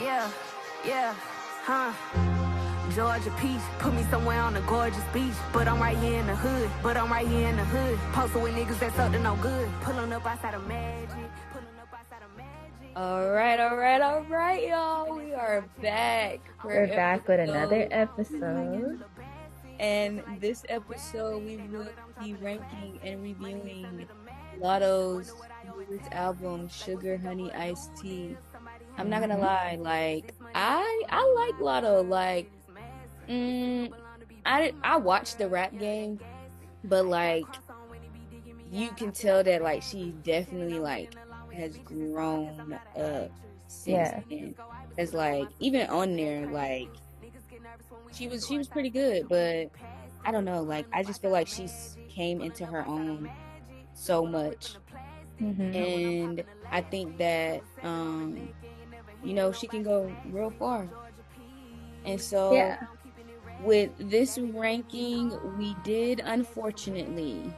Yeah, yeah, huh? Georgia Peach, put me somewhere on a gorgeous beach. But I'm right here in the hood, Posted with niggas that's up to no good. Pulling up outside of Magic. All right, y'all. We are back. We're back with another episode. And this episode, we will be ranking and reviewing Latto's newest album, Sugar Honey Iced Tea. I'm not gonna lie, like I like Latto. Like, I watched the rap game, but like you can tell that like she definitely like has grown up since then. It's like even on there, like she was pretty good, but I don't know, like I just feel like she's came into her own so much. And I think that she can go real far. And so with this ranking, we did unfortunately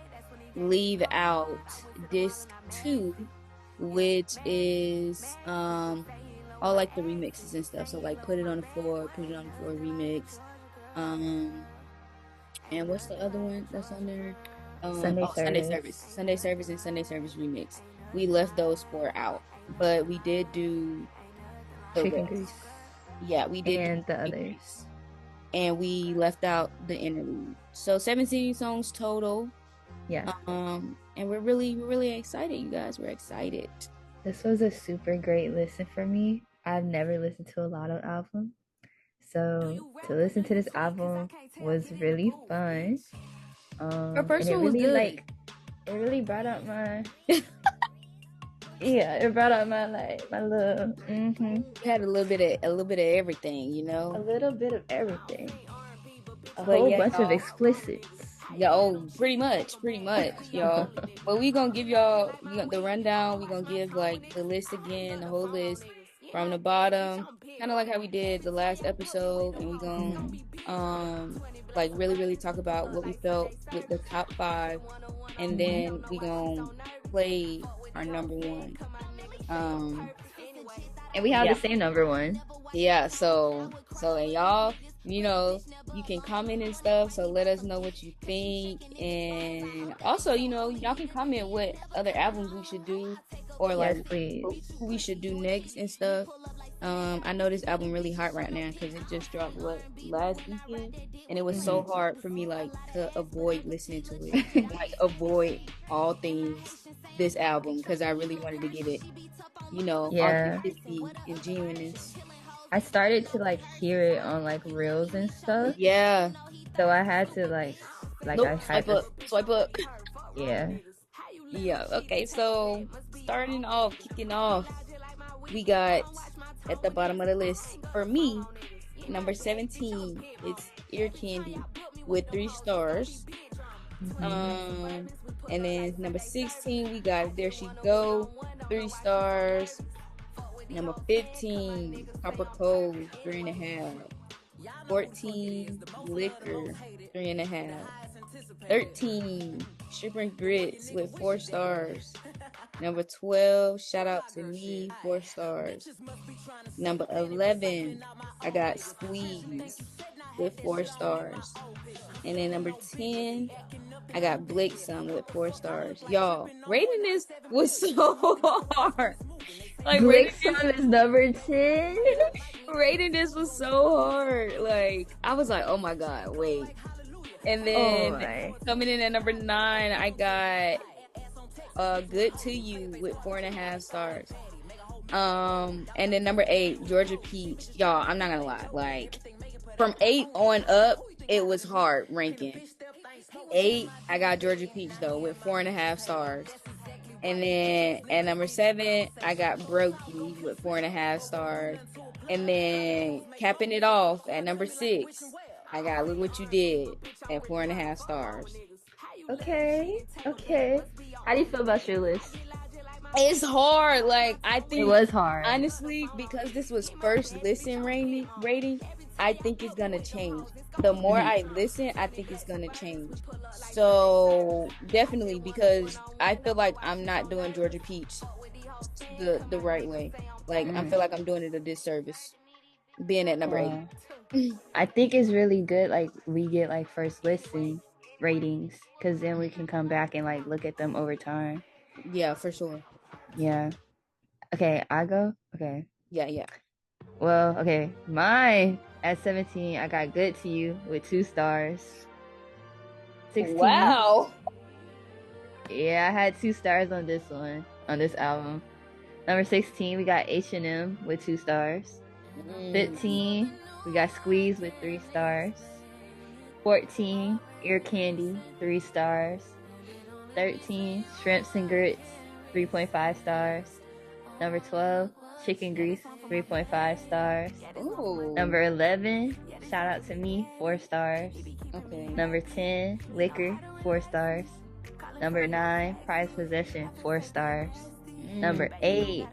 leave out disc 2, which is all like the remixes and stuff. So like Put It On The Floor remix. And what's the other one that's on there? Sunday Service and Sunday Service remix. We left those 4 out, but we did do Chicken Grease. Yeah, we did. And the others. And we left out the interlude. So 17 songs total. Yeah. And we're really excited, you guys. We're excited. This was a super great listen for me. I've never listened to a Latto album. So to listen to this album was really fun. Her first one was good. Like, it really brought out my it brought out my little It had a little bit of everything, you know? A little bit of everything. A whole bunch of explicits. Yeah, pretty much, y'all. But we gonna give y'all the rundown. We gonna give like the list again, the whole list from the bottom, kind of like how we did the last episode. And we gonna like really talk about what we felt with the top 5, and then we gonna play our number 1. And we have the same number 1. Yeah. So and y'all, you can comment and stuff, so let us know what you think. And also, y'all can comment what other albums we should do, or like who we should do next and stuff. I know this album really hot right now because it just dropped last weekend, and it was so hard for me like to avoid listening to it, like avoid all things this album, because I really wanted to give it authenticity and genuineness. I started to like hear it on like reels and stuff. Yeah. So I had to swipe up. Yeah. Yeah. Okay. So kicking off, we got at the bottom of the list for me, number 17. It's Ear Candy with 3 stars. And then number 16, we got There She Go, 3 stars. Number 15, Copper Cove, 3.5. 14, Liquor, 3.5. 13, Sugar and Grits with 4 stars. Number 12, Shout Out to Me, 4 stars. Number 11, I got Squeeze with 4 stars. And then number 10, I got Blixum with 4 stars. Y'all, rating this was so hard. Like, Blixum is number 10. Rating this was so hard. Like, I was like, oh my God, wait. And then coming in at number 9, I got Good To You with 4.5 stars. And then number 8, Georgia Peach. Y'all, I'm not gonna lie. Like, from 8 on up, it was hard ranking. 8, I got Georgia Peach though with 4.5 stars. And then at number 7, I got Brokey with 4.5 stars. And then capping it off at number 6, I got Look What You Did at 4.5 stars. Okay. How do you feel about your list? It's hard. Like, I think it was hard. Honestly, because this was first listen rating, I think it's gonna change. The more I listen, I think it's gonna change. So definitely, because I feel like I'm not doing Georgia Peach the right way. Like I feel like I'm doing it a disservice being at number 8. I think it's really good. Like we get like first listen ratings because then we can come back and like look at them over time. Yeah, for sure. Yeah. Okay, I go. Okay. Yeah. Well, okay. Mine at 17, I got Good to You with 2 stars. 16. Wow. Yeah, I had 2 stars on this album. Number 16, we got H&M with 2 stars. 15, we got Squeeze with 3 stars. 14, Ear Candy, 3 stars. 13, Shrimps and Grits, 3.5 stars. Number 12, Chicken Grease, 3.5 stars. Ooh. Number 11, Shout Out to Me, 4 stars. Okay. Number 10, Liquor, 4 stars. Number 9, Prized Possession, 4 stars. Number 8,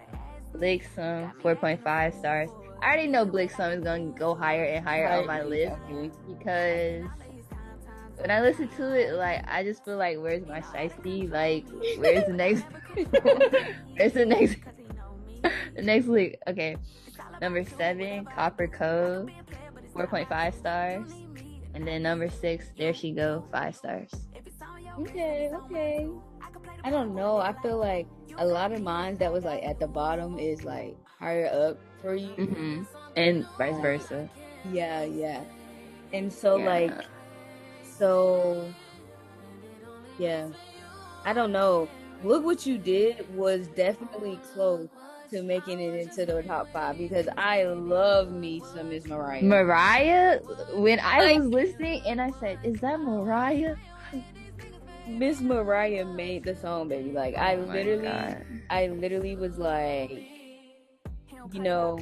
Blixum, 4.5 stars. I already know Blixum is going to go higher and higher on my list because when I listen to it, like, I just feel like, where's my shiesty? Like, where's the next? Where's the next? The next week. Okay. Number 7, Copper Code, 4.5 stars. And then number 6, There She Go, 5 stars. Okay. I don't know. I feel like a lot of mine that was like at the bottom is like higher up for you. And vice versa. Yeah. And so yeah. I don't know. Look What You Did was definitely close to making it into the top 5 because I love me some Miss Mariah. Mariah, when I was listening and I said, "Is that Mariah?" Miss Mariah made the song, baby. Like I literally was like, you know,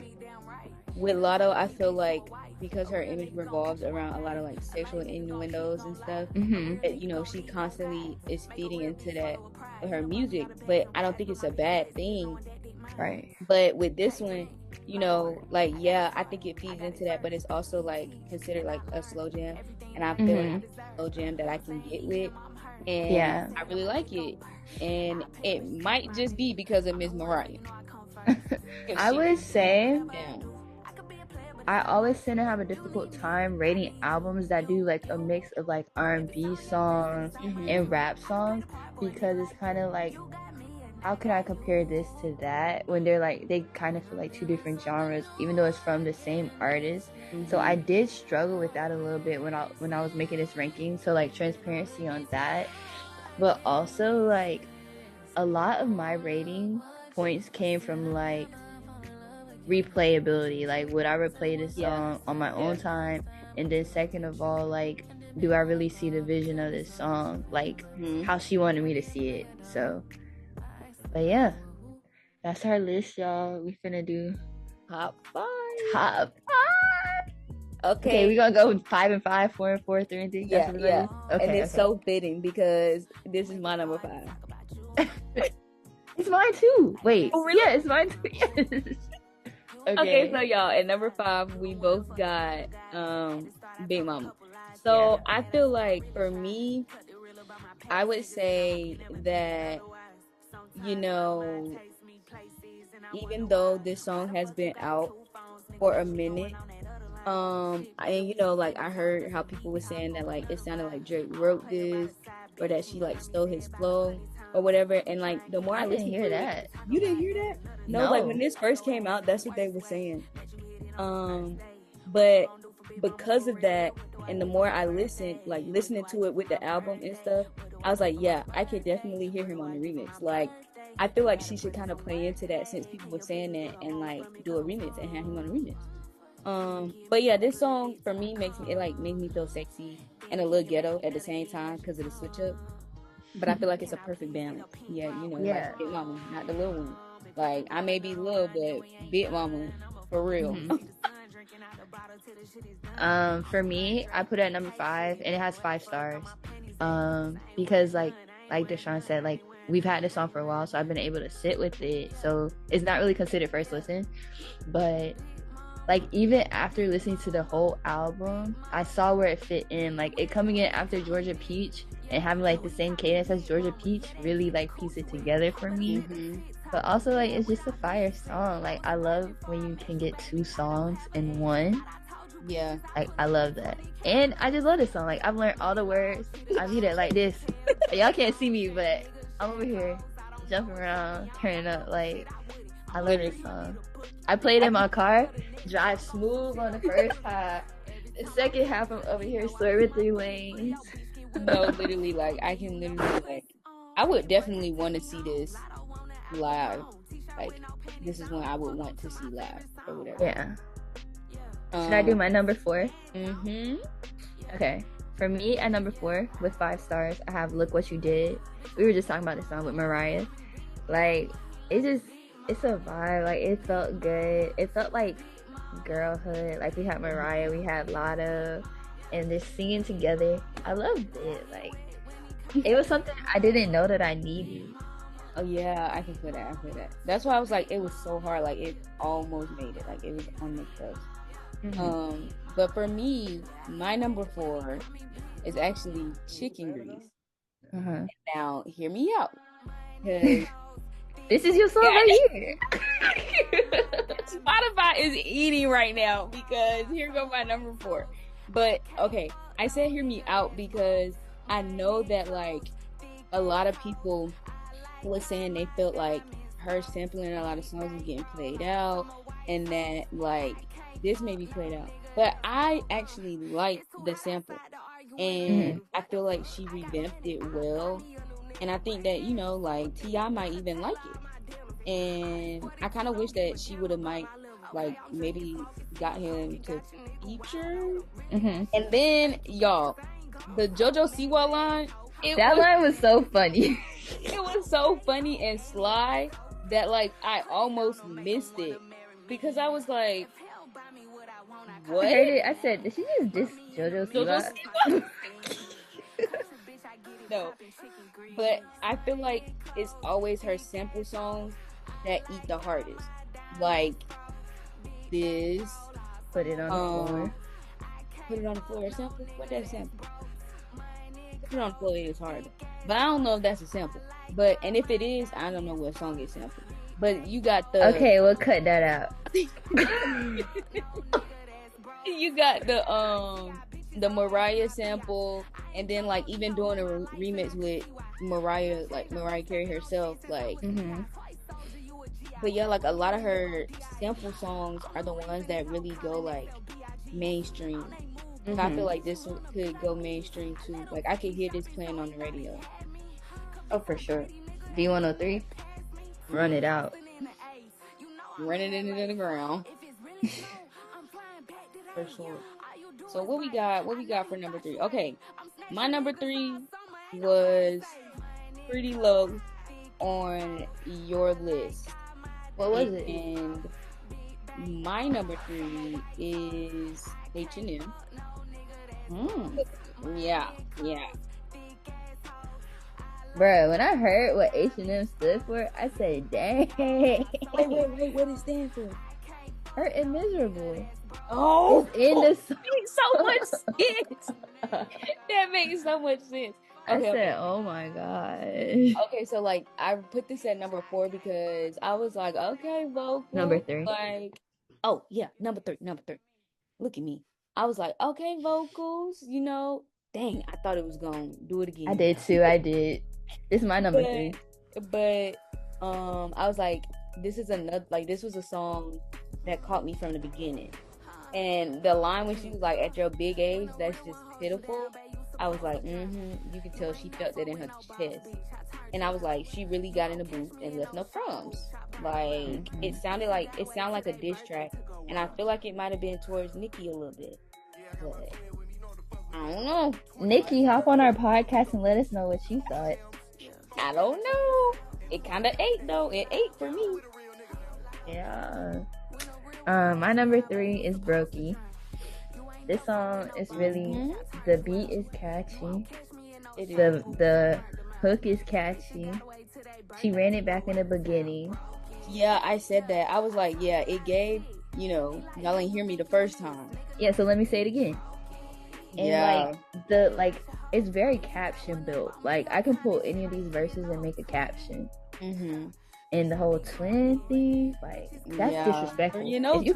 with Latto, I feel like because her image revolves around a lot of like sexual innuendos and stuff, that, you know, she constantly is feeding into that with her music. But I don't think it's a bad thing. Right. But with this one, you know, like, yeah, I think it feeds into that, but it's also like considered like a slow jam. And I feel like it's a slow jam that I can get with. And I really like it. And it might just be because of Miss Mariah. I would say I always tend to have a difficult time rating albums that do like a mix of like R&B songs and rap songs because it's kind of like, how can I compare this to that when they're like, they kind of feel like 2 different genres even though it's from the same artist. So I did struggle with that a little bit when I was making this ranking, so like transparency on that. But also like a lot of my rating points came from like replayability, like would I replay this song on my own time, and then second of all, like, do I really see the vision of this song, like how she wanted me to see it. So but yeah, that's our list, y'all. We finna do top 5. Okay, we're gonna go 5 and 5, 4 and 4, 3 and 3. Yeah. Okay, and it's so fitting because this is my number 5. It's mine too. Wait. Oh, really? Yeah, it's mine too. Yes. Okay, so y'all, at number 5, we both got Big Mama. So I feel like for me, I would say that, you know, even though this song has been out for a minute, and you know, like I heard how people were saying that like it sounded like Drake wrote this or that she like stole his flow or whatever, and like the more I didn't hear that. You didn't hear that? No, like when this first came out, that's what they were saying. But because of that, and the more I listened, like listening to it with the album and stuff, I was like, yeah, I could definitely hear him on the remix. Like, I feel like she should kind of play into that since people were saying that and like do a remix and have him on the remix. But yeah, this song for me makes me feel sexy and a little ghetto at the same time because of the switch up. But I feel like it's a perfect balance. Yeah, you know, like Big Mama, not the little one. Like, I may be little, but Big Mama, for real. For me, I put it at number 5, and it has 5 stars. Because like Deshawn said, like, we've had this song for a while, so I've been able to sit with it. So it's not really considered first listen, but like even after listening to the whole album, I saw where it fit in. Like it coming in after Georgia Peach and having like the same cadence as Georgia Peach really like piece it together for me. But also, like, it's just a fire song. Like, I love when you can get 2 songs in one. Yeah. Like, I love that. And I just love this song. Like, I've learned all the words. I read it like this. Y'all can't see me, but I'm over here jumping around, turning up. Like, I love this song. I play it in my car, drive smooth on the first half. The second half, I'm over here swerving 3 lanes. No, literally, like, I can literally, like, I would definitely want to see this live. Like, this is when I would want to see live or whatever. Yeah. Should I do my number 4? Mm-hmm. Okay. For me, at number 4, with 5 stars, I have Look What You Did. We were just talking about this song with Mariah. Like, it's a vibe. Like, it felt good. It felt like girlhood. Like, we had Mariah, we had Latto, and just singing together. I loved it. Like, it was something I didn't know that I needed. Oh, yeah, I can feel that. I feel that. That's why I was like, it was so hard. Like, it almost made it. Like, it was on the cusp. Mm-hmm. But for me, my number 4 is actually Chicken Grease. Uh-huh. Now, hear me out. This is your song right here. Spotify is eating right now because here go my number 4. But okay, I said hear me out because I know that like a lot of people was saying they felt like her sampling a lot of songs was getting played out, and that like this may be played out. But I actually like the sample, and I feel like she revamped it well, and I think that, you know, like T.I. might even like it, and I kind of wish that she would have like maybe got him to feature. And then y'all, the JoJo Siwa line, that line was so funny. It was so funny and sly that like I almost missed it because I was like, what? I heard it. I said, did she just diss JoJo Siwa? No, but I feel like it's always her sample songs that eat the hardest. Like this. Put it on the floor. Put it on the floor. Sample? What that sample? Put it on the floor is hard. But I don't know if that's a sample. And if it is, I don't know what song it's sampled. But you got the... Okay, we'll cut that out. You got the Mariah sample, and then like even doing a remix with Mariah, like Mariah Carey herself, like. But yeah, like a lot of her sample songs are the ones that really go like mainstream. So I feel like this could go mainstream too. Like I could hear this playing on the radio. Oh, for sure. B103, run it out. Run it into the ground. For sure. So what we got for number 3? Okay, my number 3 was pretty low on your list. What was it? And my number 3 is H&M. Yeah. Bruh, when I heard what H&M stood for, I said, dang. Wait, what does it stand for? Hurt and Miserable. Oh, it's in the song. Makes so much sense. That makes so much sense. Okay, I said, oh my gosh. Okay, so like I put this at number 4 because I was like, okay, vocal. Number 3. Like, oh yeah, number 3. Look at me. I was like, okay, vocals, you know. Dang, I thought it was gonna do it again. I did too. This is my number 3. But I was like, this is another, like, this was a song that caught me from the beginning. And the line when she was like, at your big age, that's just pitiful. I was like, you could tell she felt that in her chest. And I was like, she really got in the booth and left no crumbs. Like, it sounded like a diss track. And I feel like it might have been towards Nicki a little bit. But I don't know. Nicki, hop on our podcast and let us know what you thought. I don't know. It kind of ate, though. It ate for me. Yeah. My number 3 is Brokey. This song is really, the beat is catchy. The hook is catchy. She ran it back in the beginning. Yeah, I said that. I was like, yeah, it gave, you know, y'all ain't hear me the first time. Yeah, so let me say it again. And it's very caption built. Like, I can pull any of these verses and make a caption. And the whole twin thing, like, that's disrespectful. You know, if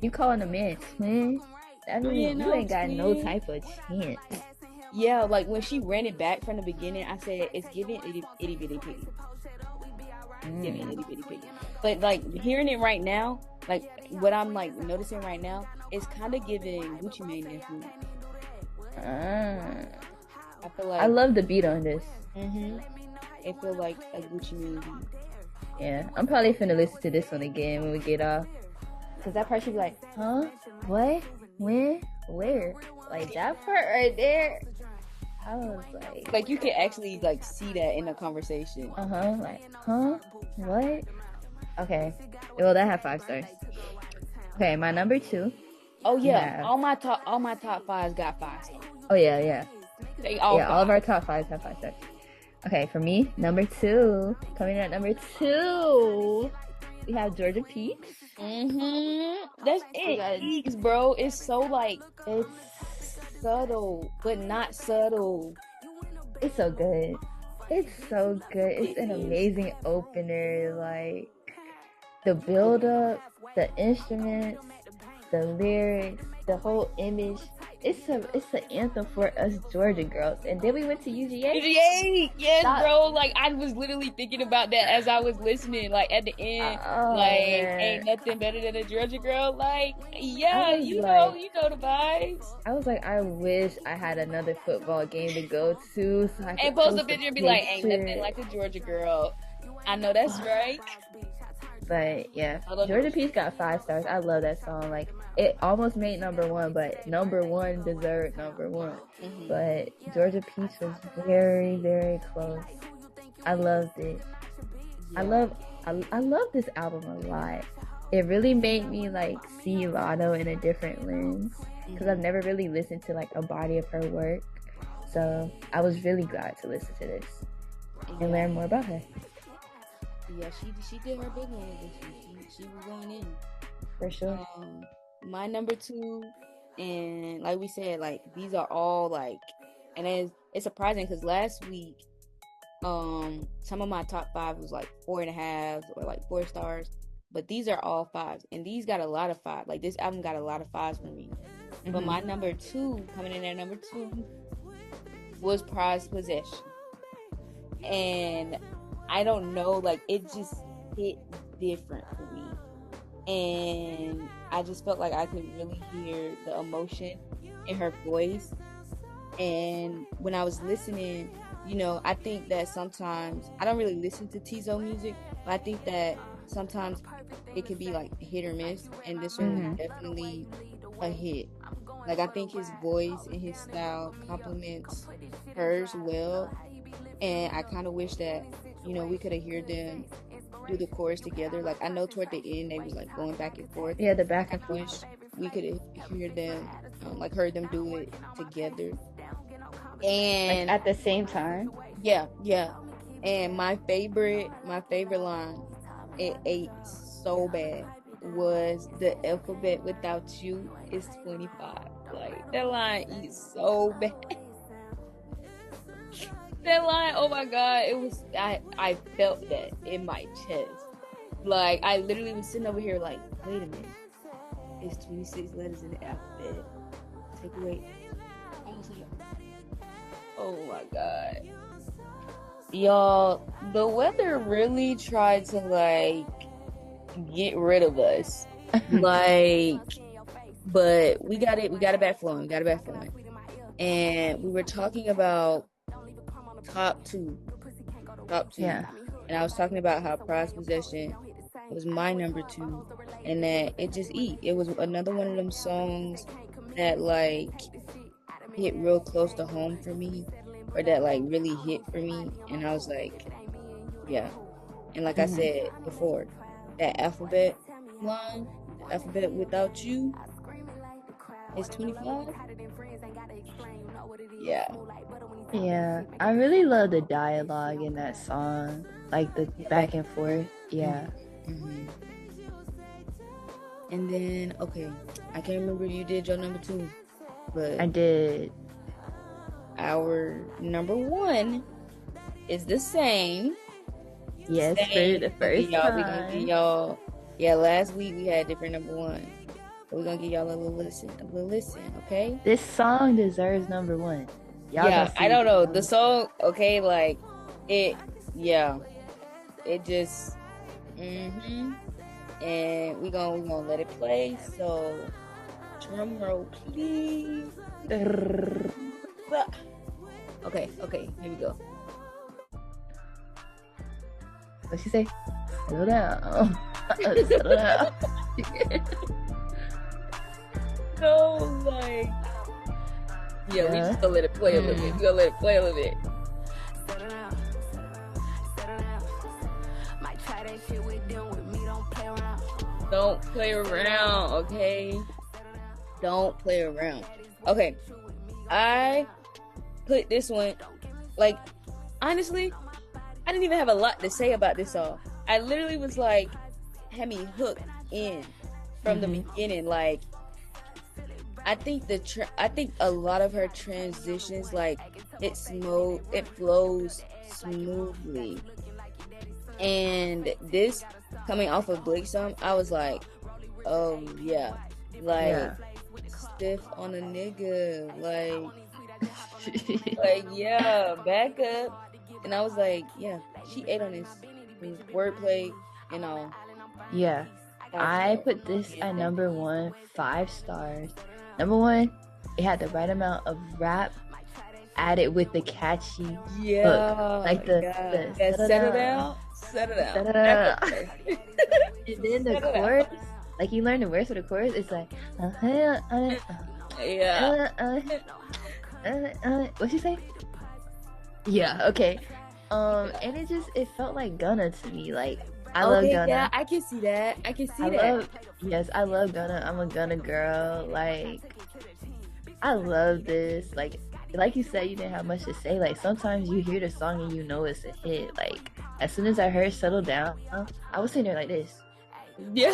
you calling a man twin, that means you ain't got no type of chance. Yeah, like when she ran it back from the beginning, I said it's giving itty bitty piggy. Giving itty bitty piggy. But like hearing it right now, like what I'm like noticing right now, is kind of giving Gucci Mane influence. I feel like I love the beat on this. It feel like a Gucci Mane beat. Yeah, I'm probably finna listen to this one again when we get off. Cause that part should be like, huh? What? When? Where? Like that part right there. I was like you can actually like see that in the conversation. Like, huh? What? Okay. Well, that had 5 stars. Okay, my number 2. Oh yeah, all my top 5s got 5 stars. Oh yeah. All of our top 5s have 5 stars. Okay, for me, number 2, coming in at number 2, we have Georgia Peach. That's it, bro. It's so like it's subtle, but not subtle. It's so good. It's an amazing opener. Like the build up, the instruments, the lyrics, the whole image. It's an anthem for us Georgia girls. And then we went to UGA. Yes, bro. Like I was literally thinking about that as I was listening. Like at the end, ain't nothing better than a Georgia girl. Like, yeah, you know the vibes. I was like, I wish I had another football game to go to, so I could post a picture and be like, ain't nothing like a Georgia girl. I know that's right. But yeah, Georgia Peach got 5 stars. I love that song. Like it almost made number 1, but number 1 deserved number 1. But Georgia Peach was very, very close. I loved it. I love this album a lot. It really made me like see Latto in a different lens because I've never really listened to like a body of her work. So I was really glad to listen to this and learn more about her. Yeah, she did her big one with this one. She was going in. For sure. My number 2, and like we said, like these are all like, and it's surprising because last week, some of my top 5 was like 4.5 or like 4 stars, but these are all 5s, and these got a lot of 5. Like this album got a lot of 5s for me. But my number 2, coming in at number 2, was Prized Possession, and I don't know, like it just hit different for me, and I just felt like I could really hear the emotion in her voice. And when I was listening, you know, I think that sometimes I don't really listen to Tizo music, but I think that sometimes it can be like hit or miss, and this one was definitely a hit. Like I think his voice and his style complements hers well, and I kind of wish that, you know, we could have heard them do the chorus together. Like I know toward the end they was like going back and forth. Yeah, the back and forth. We could have heard them, like heard them do it together, and like at the same time. Yeah. And my favorite line, it ate so bad, was the alphabet without you is 25. Like that line eats so bad. That line, oh my god, it was, I felt that in my chest. Like I literally was sitting over here like, wait a minute, it's 26 letters in the alphabet. Take away. I was like, oh my god. Y'all, the weather really tried to like get rid of us. Like, but we got it back flowing. And we were talking about top two. Yeah. And I was talking about how Prized Possession was my number 2, and that it was another one of them songs that like hit real close to home for me, or that like really hit for me. And I was like, yeah. And like I said before, that alphabet line, the alphabet without you is 25. Yeah, I really love the dialogue in that song, like the back and forth. Yeah. And then, okay, I can't remember if you did your number 2, but I did. Our number 1 is the same. Yes, for Same. the Okay, first y'all, we gonna give time. y'all. Yeah, last week we had different number one. But we're gonna give y'all a little listen, okay? This song deserves number one. Y'all Yeah, gonna I see. don't know. The song, okay, like it yeah. It just and we gonna let it play. So drum roll please. Okay, here we go. What she say? Settle down. Settle down. So like yeah, we just gonna let it play a little bit. We gonna let it play a little bit. Settle down. Settle down. Might try that shit with them, with me, don't play around. Don't play around, okay? Don't play around. Okay. I put this one, like, honestly, I didn't even have a lot to say about this song. I literally was like, had me hooked in from the beginning. Like, I think a lot of her transitions, like, it flows smoothly. And this coming off of Blixum, I was like, oh yeah, like stiff on a nigga, like yeah, back up. And I was like, yeah, she ate on this wordplay and all. Yeah, I put this at number one, 5 stars. Number one, it had the right amount of rap added with the catchy hook. Like the settle down. And then the chorus, like you learn the words for the chorus, it's like what'd you say? Yeah, okay. And it felt like Gunna to me. Like I love Gunna. Yeah, I can see that. I love Gunna. I'm a Gunna girl. Like I love this. Like you said, you didn't have much to say. Like sometimes you hear the song and you know it's a hit. Like as soon as I heard "Settle Down," I was sitting there like this. Yeah,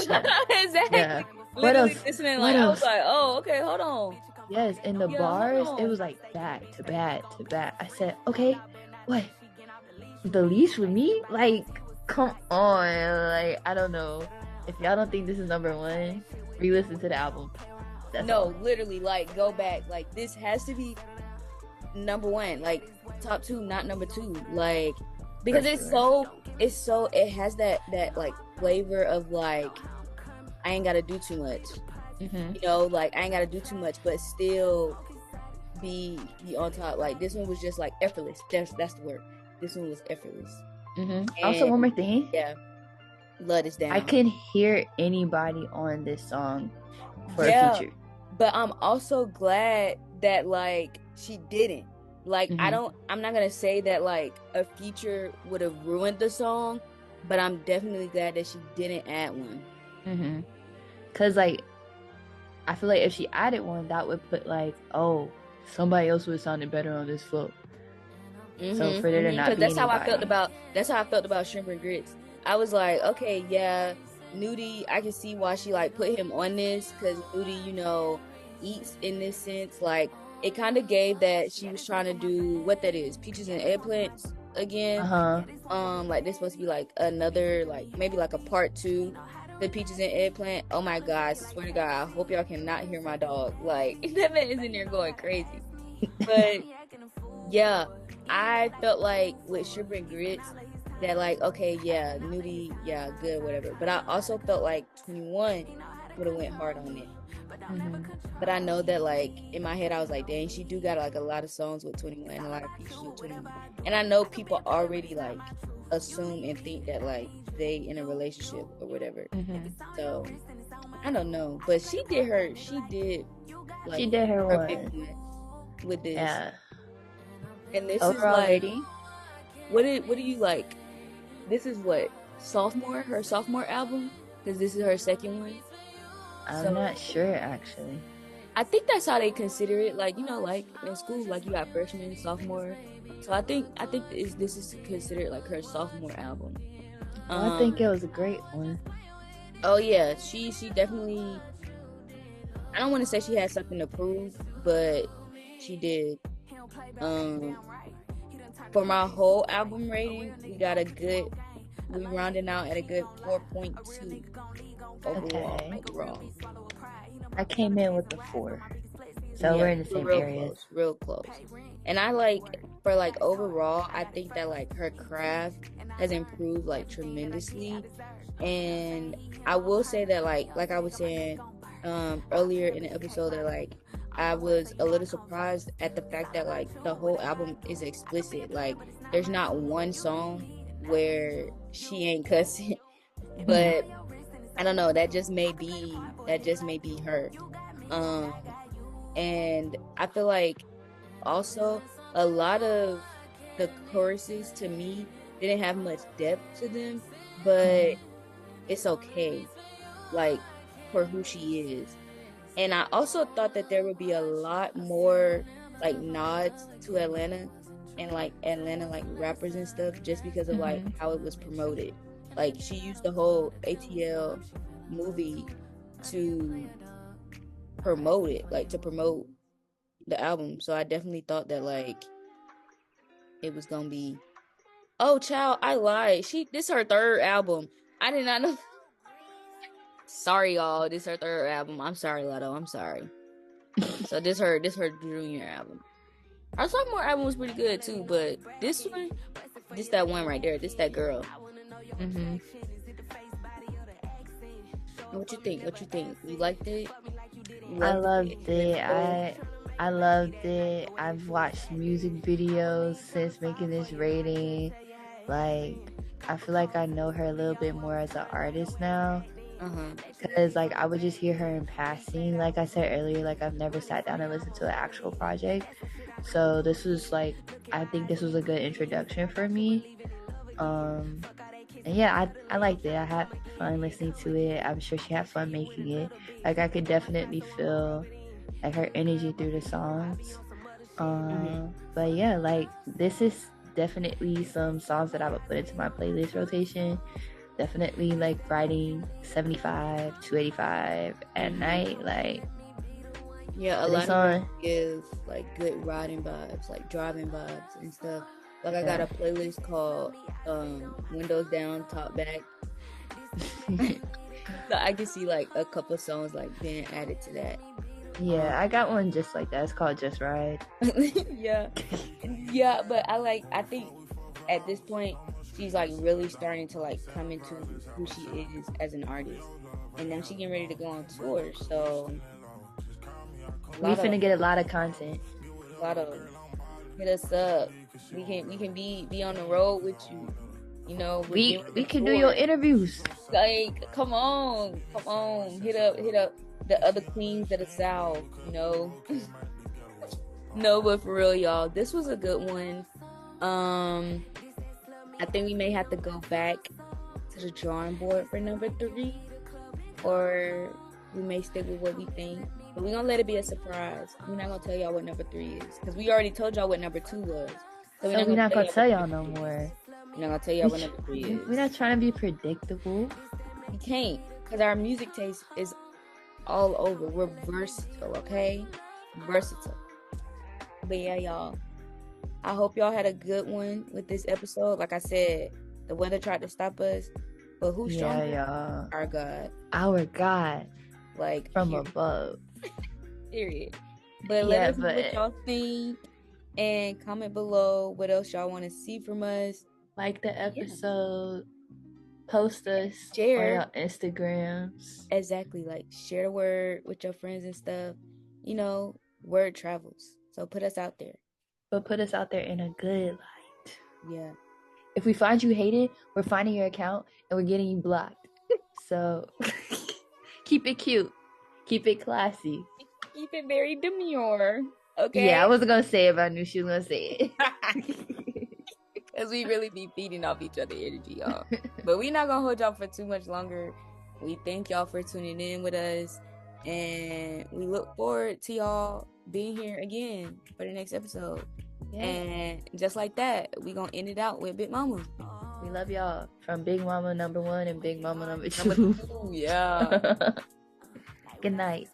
exactly. Yeah. What else? Listening, like I was like, oh, okay, hold on. Yes, and the bars, it was like back to back to back. I said, okay, what? The least with me? Like, come on. Like, I don't know. If y'all don't think this is number one, re-listen to the album. That's all. Literally, like, go back. Like, this has to be number one. Like, top 2, not number 2. Like, because it has that like flavor of like, I ain't gotta do too much. You know, like I ain't gotta do too much, but still be on top. Like this one was just like effortless. That's the word. This one was effortless. Also, one more thing. Yeah, love is down. I can hear anybody on this song for a feature. But I'm also glad that like she didn't. Like I'm not gonna say that like a feature would have ruined the song, but I'm definitely glad that she didn't add one. Cause like I feel like if she added one, that would put like, oh, somebody else would have sounded better on this flow. So for there to not be that's how I felt about Shrimp and Grits. I was like, okay, yeah, Nudie, I can see why she like put him on this, because Nudie, you know, eats in this sense. Like it kind of gave that she was trying to do what that is, peaches and eggplants again. Like this supposed to be like another, like maybe like a part 2, the peaches and eggplant. Oh my god, I swear to God, I hope y'all cannot hear my dog. Like that man is in there going crazy. But yeah, I felt like with Shrimp and Grits that like, okay, yeah, Nudie, yeah, good, whatever. But I also felt like 21 would have went hard on it. But I know that like in my head I was like, dang, she do got like a lot of songs with 21 and a lot of features with 21. And I know people already like assume and think that like they in a relationship or whatever. So I don't know, but she did her one with this. Yeah. And this overall is like rating? what do you like? This is what, her sophomore album, because this is her second one. I'm not sure actually. I think that's how they consider it. Like, you know, like in school, like you got freshman, sophomore. So I think this is considered like her sophomore album. I think it was a great one. Oh yeah, she definitely. I don't want to say she had something to prove, but she did. For my whole album rating, we got a good we rounding out at a good 4.2 overall. Okay. Overall. I came in with a 4. So we're in the same real area. close, real close. And I like, for like overall, I think that like her craft has improved like tremendously. And I will say that like I was saying earlier in the episode, that like I was a little surprised at the fact that like the whole album is explicit. Like there's not one song where she ain't cussing. But I don't know, that just may be her. And I feel like also a lot of the choruses to me didn't have much depth to them, but it's okay, like, for who she is. And I also thought that there would be a lot more like nods to Atlanta and like Atlanta like rappers and stuff, just because of like how it was promoted. Like she used the whole ATL movie to promote it, like to promote the album. So I definitely thought that like it was gonna be, oh child, I lied, this her third album. I did not know. Sorry y'all, this her third album. I'm sorry, Latto, I'm sorry. So this her junior album. Our sophomore album was pretty good too, but this one, this that one right there, this that girl. What you think? You liked it? I loved it. I loved it. I've watched music videos since making this rating. Like, I feel like I know her a little bit more as an artist now. Because like I would just hear her in passing. Like I said earlier, like I've never sat down and listened to an actual project. So this was like, I think this was a good introduction for me. And yeah, I liked it. I had fun listening to it. I'm sure she had fun making it. Like I could definitely feel like her energy through the songs. But yeah, like this is definitely some songs that I would put into my playlist rotation. Definitely like riding 75 to 85 at night. Like, yeah, a lot of them give like good riding vibes, like driving vibes and stuff. Like I got a playlist called Windows Down, Top Back. So I can see like a couple songs like being added to that. Yeah, I got one just like that. It's called Just Ride. Yeah, but I think at this point she's like really starting to like come into who she is as an artist, and then she getting ready to go on tour. So we finna get a lot of content. Hit us up. We can be on the road with you. You know, we can do your interviews. Like, come on, hit up the other queens of the South. You know. No, but for real, y'all, this was a good one. I think we may have to go back to the drawing board for number 3, or we may stick with what we think. But we're gonna let it be a surprise. We're not gonna tell y'all what number 3 is, because we already told y'all what number 2 was. So we're not gonna tell y'all no more. We're not gonna tell y'all what number 3 is. We're not trying to be predictable. We can't, because our music taste is all over. We're versatile, okay? Versatile. But yeah, y'all, I hope y'all had a good one with this episode. Like I said, the weather tried to stop us, but who's stronger? Yeah. Our God. Our God. Like, from above. Period. But let us know what y'all think, and comment below what else y'all want to see from us. Like the episode. Post us. Share on our Instagrams. Exactly. Like, share the word with your friends and stuff. You know, word travels. So put us out there. But put us out there in a good light. Yeah. If we find you hated, we're finding your account and we're getting you blocked. So keep it cute. Keep it classy. Keep it very demure. Okay. Yeah, I wasn't gonna say it, but I knew she was gonna say it. Because we really be feeding off each other energy, y'all. But we're not gonna hold y'all for too much longer. We thank y'all for tuning in with us, and we look forward to y'all being here again for the next episode. Yeah. And just like that, we gonna end it out with Big Mama. We love y'all. From Big Mama number 1 and Big Mama number 2. Yeah. Good night.